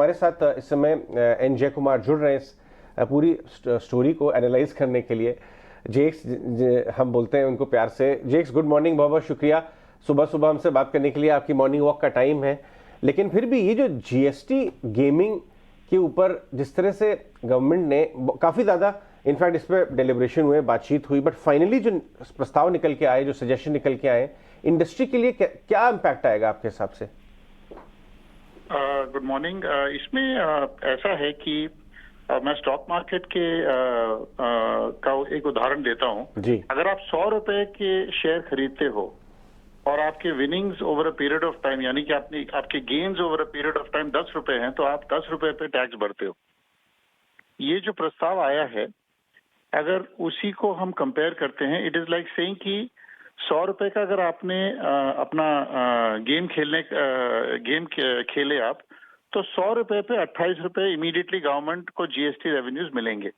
हमारे साथ इस समय एन जय कुमार जुड़ रहे हैं इस पूरी स्टोरी को एनालाइज करने के लिए। जेक्स हम बोलते हैं उनको प्यार से। जेक्स, गुड मॉर्निंग, बहुत बहुत शुक्रिया सुबह सुबह हमसे बात करने के लिए। आपकी मॉर्निंग वॉक का टाइम है, लेकिन फिर भी ये जो जीएसटी गेमिंग के ऊपर जिस तरह से गवर्नमेंट ने काफ़ी ज़्यादा इनफैक्ट इस पर डेलिब्रेशन हुए, बातचीत हुई, बट फाइनली जो प्रस्ताव निकल के आए, जो सजेशन निकल के आए, इंडस्ट्री के लिए क्या इम्पैक्ट आएगा आपके हिसाब से? Good morning. इसमें ऐसा है कि मैं स्टॉक मार्केट के का एक उदाहरण देता हूं जी। अगर आप 100 रुपए के शेयर खरीदते हो और आपके winnings over a period of time, यानी कि आपके gains over a period of time 10 रुपए हैं, तो आप 10 रुपए पे टैक्स भरते हो। ये जो प्रस्ताव आया है, अगर उसी को हम कंपेयर करते हैं, इट इज लाइक सेइंग कि 100 रुपए का अगर आपने अपना गेम खेले आप, तो 100 रुपए पे 28 रुपए इमीडिएटली गवर्नमेंट को जीएसटी रेवेन्यूज मिलेंगे।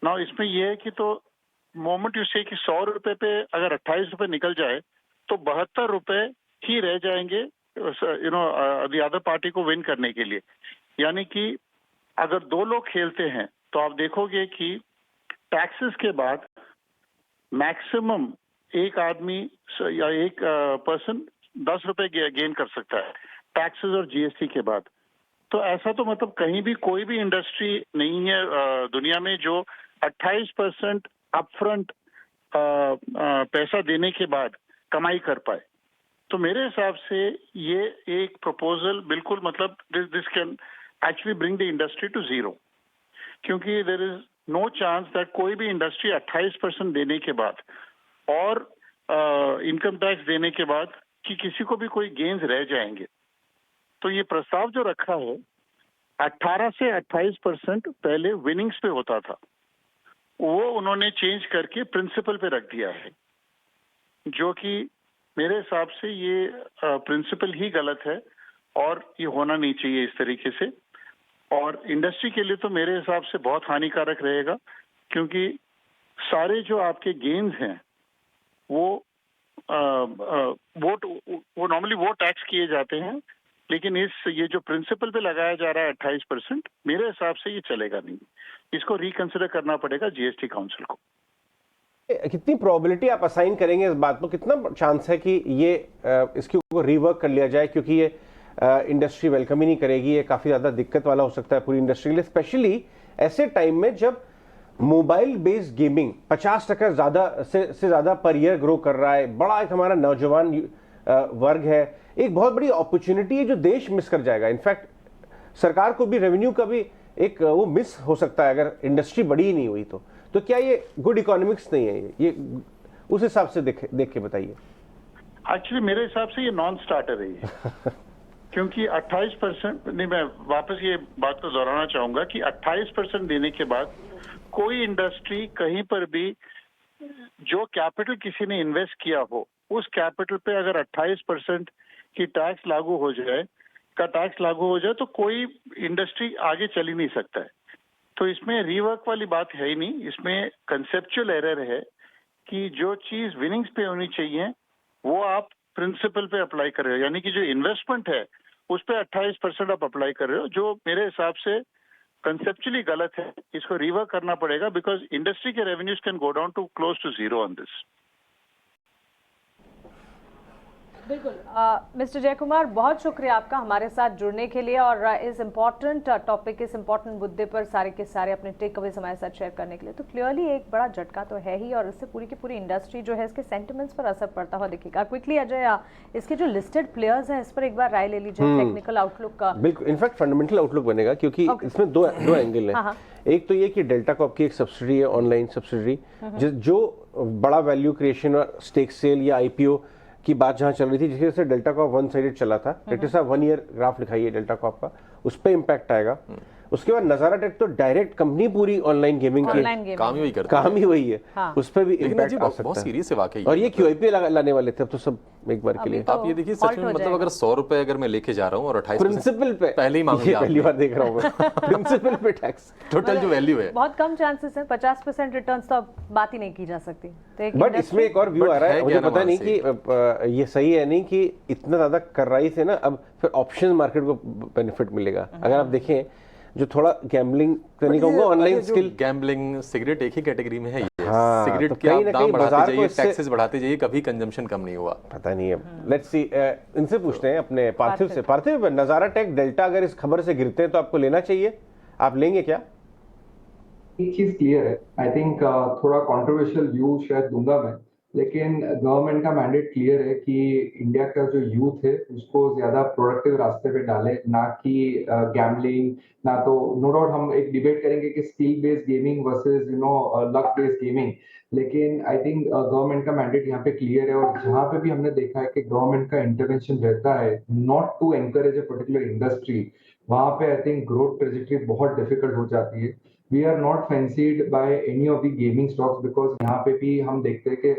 नाउ इसमें यह है कि तो मोमेंट यू से कि 100 रुपए पे अगर 28 रुपए निकल जाए तो 72 रुपए ही रह जाएंगे द अदर पार्टी को विन करने के लिए। यानी कि अगर दो लोग खेलते हैं तो आप देखोगे कि टैक्सेस के बाद मैक्सिमम एक आदमी या एक पर्सन 10 रुपए गेन कर सकता है टैक्सेस और जीएसटी के बाद। तो ऐसा तो मतलब कहीं भी कोई भी इंडस्ट्री नहीं है दुनिया में जो 28% अपफ्रंट पैसा देने के बाद कमाई कर पाए। तो मेरे हिसाब से ये एक प्रपोजल बिल्कुल मतलब this can actually bring the industry to zero, क्योंकि there is no chance that कोई भी इंडस्ट्री 28% देने के बाद और इनकम टैक्स देने के बाद कि किसी को भी कोई गेन्स रह जाएंगे। तो ये प्रस्ताव जो रखा है 18 से 28% पहले विनिंग्स पे होता था, वो उन्होंने चेंज करके प्रिंसिपल पे रख दिया है, जो कि मेरे हिसाब से ये प्रिंसिपल ही गलत है और ये होना नहीं चाहिए इस तरीके से। और इंडस्ट्री के लिए तो मेरे हिसाब से बहुत हानिकारक रहेगा, क्योंकि सारे जो आपके गेन्स हैं वो नॉर्मली वो टैक्स किए जाते हैं, लेकिन ये जो प्रिंसिपल पे लगाया जा रहा है 28%, मेरे हिसाब से ये चलेगा नहीं। इसको रिकंसिडर करना पड़ेगा जीएसटी काउंसिल को। कितनी प्रोबेबिलिटी आप असाइन करेंगे इस बात को? कितना चांस है कि ये इसके ऊपर रिवर्क कर लिया जाए, क्योंकि ये इंडस्ट्री वेलकम ही नहीं करेगी, ये काफ़ी ज़्यादा दिक्कत वाला हो सकता है पूरी इंडस्ट्री के लिए, स्पेशली ऐसे टाइम में जब मोबाइल बेस्ड गेमिंग 50% से ज़्यादा पर ईयर ग्रो कर रहा है। बड़ा एक हमारा नौजवान वर्ग है, एक बहुत बड़ी अपॉर्चुनिटी है जो देश मिस कर जाएगा। इनफैक्ट सरकार को भी रेवेन्यू का भी एक वो मिस हो सकता है अगर इंडस्ट्री बड़ी ही नहीं हुई तो क्या ये गुड इकोनॉमिक्स नहीं है? ये उस हिसाब से देख के बताइए। एक्चुअली मेरे हिसाब से ये नॉन स्टार्टर है ये क्योंकि 28% नहीं, मैं वापस ये बात को दोहराना चाहूंगा कि 28% देने के बाद कोई इंडस्ट्री कहीं पर भी जो कैपिटल किसी ने इन्वेस्ट किया हो, उस कैपिटल पे अगर 28% की टैक्स लागू हो जाए तो कोई इंडस्ट्री आगे चल ही नहीं सकता है। तो इसमें रीवर्क वाली बात है ही नहीं, इसमें कंसेप्चुअल एरर है कि जो चीज विनिंग्स पे होनी चाहिए वो आप प्रिंसिपल पे अप्लाई कर रहे हो, यानी कि जो इन्वेस्टमेंट है उस पे 28% आप अप्लाई कर रहे हो, जो मेरे हिसाब से कंसेप्चुअली गलत है। इसको रिवर्क करना पड़ेगा, बिकॉज इंडस्ट्री के revenues can go down to close to zero on this. बिल्कुल। मिस्टर जय कुमार, बहुत शुक्रिया आपका हमारे साथ जुड़ने के लिए और इस इम्पॉर्टेंट टॉपिक, इस इम्पॉर्टेंट मुद्दे पर सारे के सारे अपने टेक अवेज हमारे साथ शेयर करने के लिए। तो क्लियरली एक बड़ा झटका तो है ही और इससे पूरी की पूरी इंडस्ट्री जो है इसके सेंटिमेंट्स पर असर पड़ता हुआ दिखेगा। क्विकली अजय, इसके जो लिस्टेड प्लेयर्स हैं इस पर एक बार राय ले लीजिए, टेक्निकल आउटलुक का। बिल्कुल, इनफैक्ट फंडामेंटल आउटलुक बनेगा, क्योंकि इसमें दो एंगल है। एक तो ये कि डेल्टा कॉप की एक सब्सिडी है, ऑनलाइन सब्सिडी, जो बड़ा वैल्यू क्रिएशन और स्टेक सेल या आईपीओ की बात जहां चल रही थी, जिसकी वजह से डेल्टा कॉप वन साइडेड चला था। डेल्टा साहब 1 ईयर ग्राफ दिखाइए डेल्टा कॉप का, उस पर इम्पैक्ट आएगा। उसके बाद नजारा टेक तो डायरेक्ट कंपनी पूरी ऑनलाइन गेमिंग की काम ही वही है, हाँ। उस पर भी इम्पैक्ट आ सकता बहुत सीरियस है वाकई। और ये क्यूआईपी लाने वाले थे, अब तो सब एक बार के लिए। तो आप ये देखिए, सच में मतलब अगर 100 रुपए अगर मैं लेके जा रहा हूँ और 28 प्रिंसिपल पे पहले ही मांग लिया, पहली बार देख रहा हूँ मैं प्रिंसिपल पे टैक्स, टोटल जो वैल्यू है बहुत कम चांसेस है। 50% रिटर्न्स तो अब बात ही नहीं की जा सकती। तो बट इसमें एक और व्यू आ रहा है, मुझे पता नहीं कि ये सही है नहीं कि इतना ज्यादा कर रही से ना, अब फिर ऑप्शन मार्केट को बेनिफिट मिलेगा। अगर आप देखें जो थोड़ा गैम्बलिंग तो नहीं कहूँगा, ऑनलाइन स्किल, गैम्बलिंग, सिगरेट एक ही कैटेगरी में है ये। हाँ, सिगरेट तो के कहीं आप ना दाम कहीं बढ़ाते बाजार को जाइए, इससे- टैक्सेस बढ़ाते जाइए, कभी कंजम्पशन कम नहीं हुआ। पता नहीं है। लेट्स सी, इनसे पूछते हैं अपने पार्थिव से। पार्थिव, नजारा टेक, डेल्टा अगर इस खबर से गिरते हैं तो आपको लेना चाहिए, आप लेंगे क्या? एक चीज क्लियर है, आई थिंक थोड़ा कंट्रोवर्शियल व्यू शायद दूंगा मैं, लेकिन गवर्नमेंट का मैंडेट क्लियर है कि इंडिया का जो यूथ है उसको ज्यादा प्रोडक्टिव रास्ते पे डाले, ना कि गैम्बलिंग, ना तो नो डाउट हम एक डिबेट करेंगे कि skill based gaming versus luck based gaming, लेकिन आई थिंक गवर्नमेंट का मैंडेट यहाँ पे क्लियर है। और जहाँ पे भी हमने देखा है कि गवर्नमेंट का इंटरवेंशन रहता है not to encourage a particular industry, वहां पे आई थिंक ग्रोथ ट्रेजेक्टरी बहुत डिफिकल्ट हो जाती है। We are not fancied by any of the gaming stocks, because यहाँ पे भी हम देखते हैं कि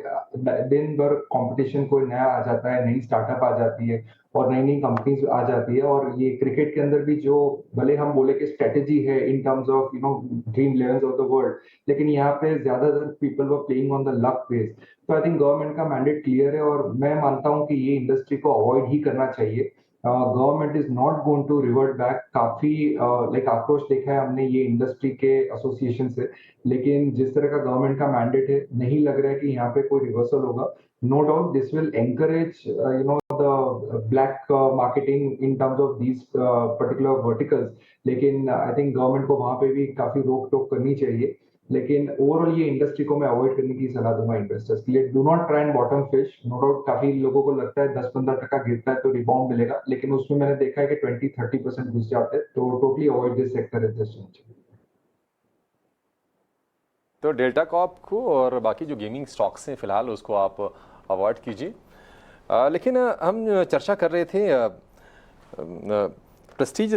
दिन भर कंपटीशन कोई नया आ जाता है, नई स्टार्टअप आ जाती है और नई नई कंपनीज आ जाती है। और ये क्रिकेट के अंदर भी जो भले हम बोले कि स्ट्रेटेजी है in terms of dream 11 of the world, लेकिन यहाँ पे ज्यादातर people were playing on the luck base. तो आई थिंक गवर्नमेंट का मैंडेट क्लियर है और मैं मानता हूँ कि ये इंडस्ट्री को अवॉइड ही करना चाहिए। Government is not going to revert back. काफी लाइक आक्रोश देखा है हमने ये इंडस्ट्री के एसोसिएशन से, लेकिन जिस तरह का गवर्नमेंट का मैंडेट है नहीं लग रहा है कि यहाँ पे कोई रिवर्सल होगा। No doubt this will encourage the black marketing in terms of these particular verticals, लेकिन आई थिंक गवर्नमेंट को वहां पे भी काफी रोक टोक करनी चाहिए। लेकिन ओवरऑल ये इंडस्ट्री को मैं अवॉइड करने की सलाह दूंगा इन्वेस्टर्स के लिए। Do not try and bottom fish. No doubt काफी लोगों को लगता है 10-15% गिरता है तो रिबाउंड मिलेगा, लेकिन उसमें मैंने देखा है कि 20-30% घुस जाते हैं, तो totally avoid this sector at this stage. तो डेल्टा कॉर्प को और बाकी जो गेमिंग स्टॉक्स हैं फिलहाल उसको आप अवॉइड कीजिए। लेकिन हम चर्चा कर रहे थे प्रेस्टीज